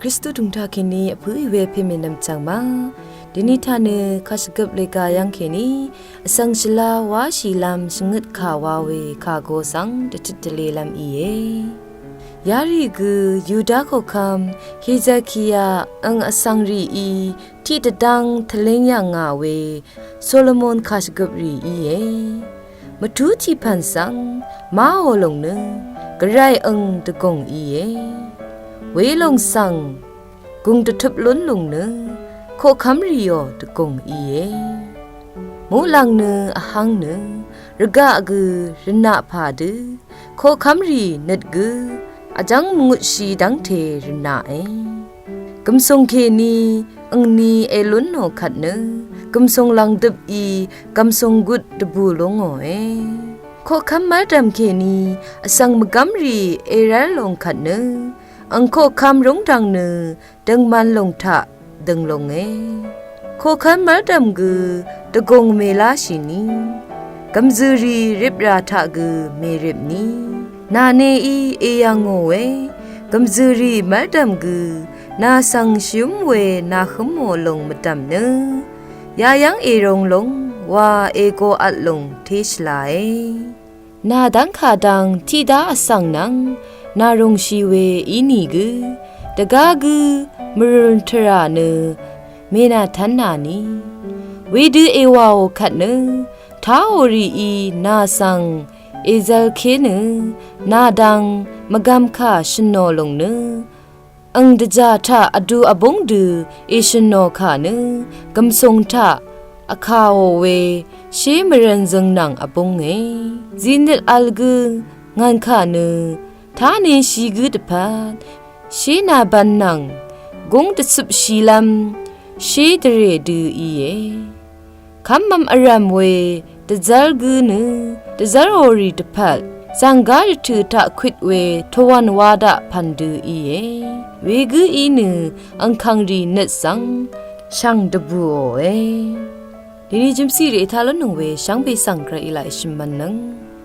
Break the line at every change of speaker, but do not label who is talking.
คริสต์ดุงทาคินีผู้เวพิมินำจังมาดินิทานึคาสกับเลกายังคินีสังชลาวาชีลำชงึดขาวาเวคาโกสังเดจิตเลลำอีเอยาริกุยูดาโคคัมฮิซาคิยาอังอสังรีอีที่ตะดังทะเลงยังงาเวโซโลมอนคาสกับรีอีเยมาทูที่พันสังมาโอลงนึกระไรอังตะกงอีเยเวลงสังกุงตะทับล้นลงเนโคคัมริโอตะกงอีเยมูลังเนอหังเนระกะกุรณะผาดืโคคัมรีนัดกุอาจังมุชีดังเทรณะกำทรงเคนีอังนีเอลุนโนขัดเนกำทรงลังดับอีกำทรงกุดดบูลงโอโคคัมมาดามเคนีอสังมกัมรีเอรัลลงขัดเนอังโคคัมรงดังเนดังมันลงทะดังลงโคคัมมาดามกุตะกงเมลาชินีกำซูรีริบราทะกุเมริบนีนาเนอีเอยังโงเวกำซูรีมาดามกุนาสังชิมเวนาขโมลงมาดามเนยายังเอรงลงว่าเอโกอัดลงเทชลายนาดังขาดังที่ดาอสังนังนารงชีเวอีนีกุตะกากุมรุนทราเนเมนาทันนานีเวดูเอวาโอขัดเนท้าโอรีอีนาสังเอเซลเคเนนาดังมะกัมค่าชโนลงเนอังดจาทะอดูอบงดูเอชโนค่าเนกำทรงทะอาคาโอเวเชมรันจังนังอบงจีนิลอัลกุงานค่าเนท้าเนชีกุดพัดเชนาบันนังกงตะสุบชีลัมเชดเรดูอีเยคำมัมอารามเวตะจัลกุเนตะจัลโอรีตะพัดสังกาถือทะควิดเวทวันวาดะพันดูอีเยเวกุอีเนอังคังรีเนสังช่างดบูโอดีนี้จิมซีเรทาลนงเวช่างไปสังกระอิไลชิมันนัง